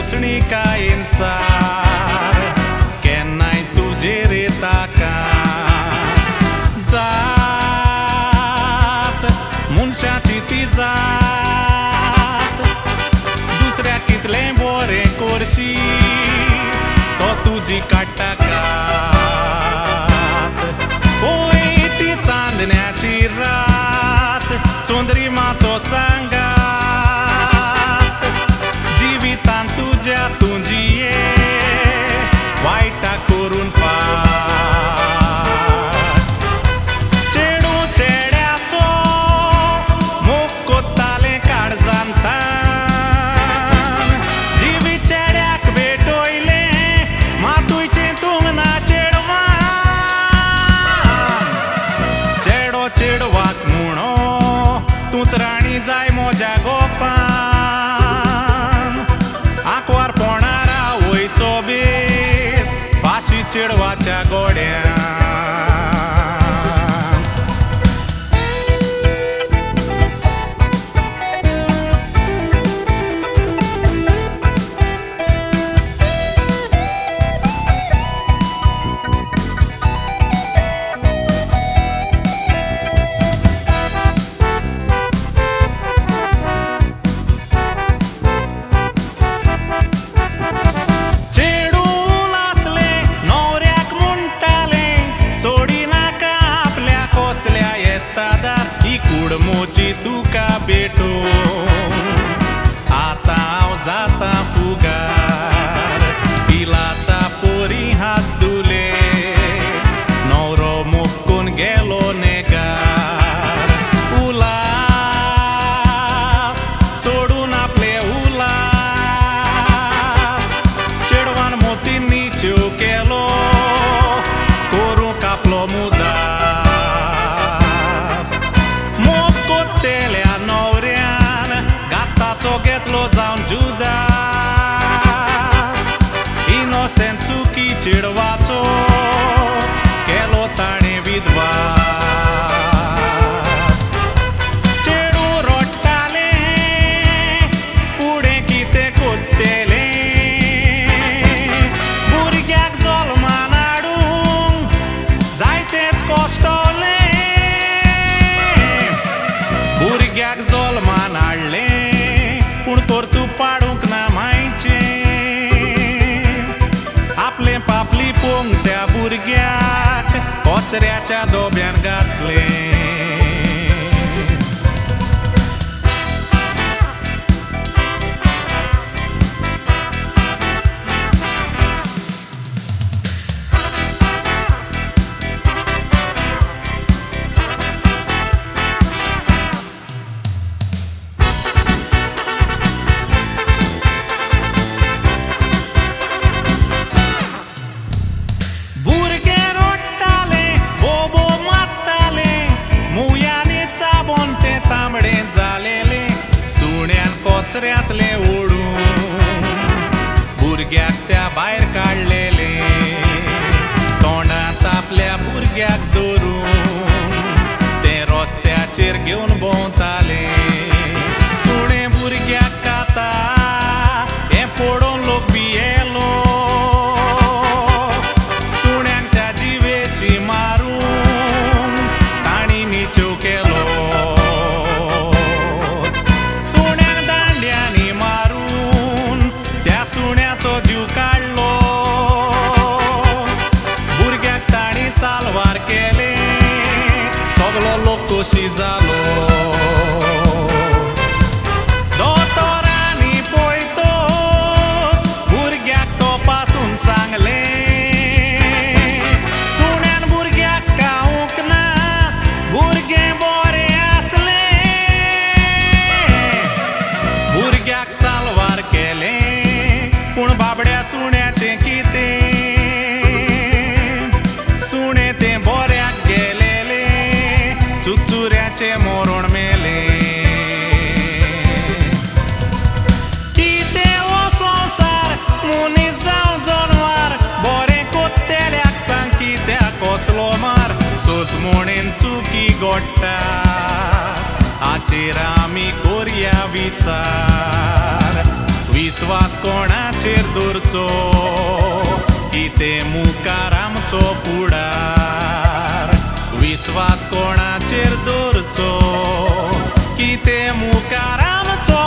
सोसणी काय इंसार केन्नाय तुजेर येता जात मनशाची ती जात दुसऱ्या कितलें बरें करशी तो तुजी काडटा कात ओय ती चांदण्याची रात चोंदरी माचो सांगात जिवितान तुज्या तुजिये वायटा करून फाट चेडू चेड्याचो मोग कोत्तालें काळजांतान जिवी चेड्याक भेटोयलें मातूयचें तुंगना चेडवान चेडो चेडवाक म्हणो तूंच राणी जाय मोज्या गोपान आंकवार पोणारा वयचो बेस फाशी चेडवाच्या गोड्यान कुडमोची तुका भेटो आतां हांव जाता फुगार पिलाता पोरी हात दुले नवरो मोक्कून गेलो नेगार उलास सोडून आपले उलास चेडवान मोतींनी च्यो केलो करूंक आपलो मुदास तेल्या नवऱ्यान गाताचो घेतलो जावन जुदास इनोसेंट सुकी चेडवाचो केलो ताणें विधवास चेडू रडटालें फुडें कितें कोत्तेलें भुरग्याक जल्मान हाडूंक जायतेच कश्टवलें भुरग्याक जल्मान हाडलें पूण तरतूब पाडूंक ना मायचें आपलें पापली पोंग त्या भुरग्याक कचऱ्याच्या दोब्यान घातलें कचऱ्यांतलें ओडून भुरग्याक त्या भायर काडलेलें तोंडांत आपल्या भुरग्याक धरून ते रस्त्याचेर घेवन भोंवताले सुणें भुरग्याक खाता हें पळोवन लोक भियेलो सुण्यांक त्या जिवेशी मारून तांणी निच्यो केलो जीव काडलो भुरग्याक ताणी सालवार केले सगलो लोक तोशी जालो दोतोरांनी पळयतोच भुरग्याक तो पासून सांगलें सुण्यान भुरग्याक खावूंक ना भुरगें बरें आसलें भुरग्याक सालवार केलें पूण बाबड्या सुण्याचें कितें सुणें तें बऱ्याक गेलेलें चुचुऱ्याचें मोरण मेलें कितें हो संवसार मनीस जावं जनवार बरें कोत्तेल्याक सांग कित्याक कसलो मार सोज म्हणेन चुकी घडटा हाचेर आमी कोरया विचार विश्वास कोणाचेर दवरचो कितें मुखार आमचो फुडार विश्वास कोणाचेर दवरचो कितें मुखार आमचो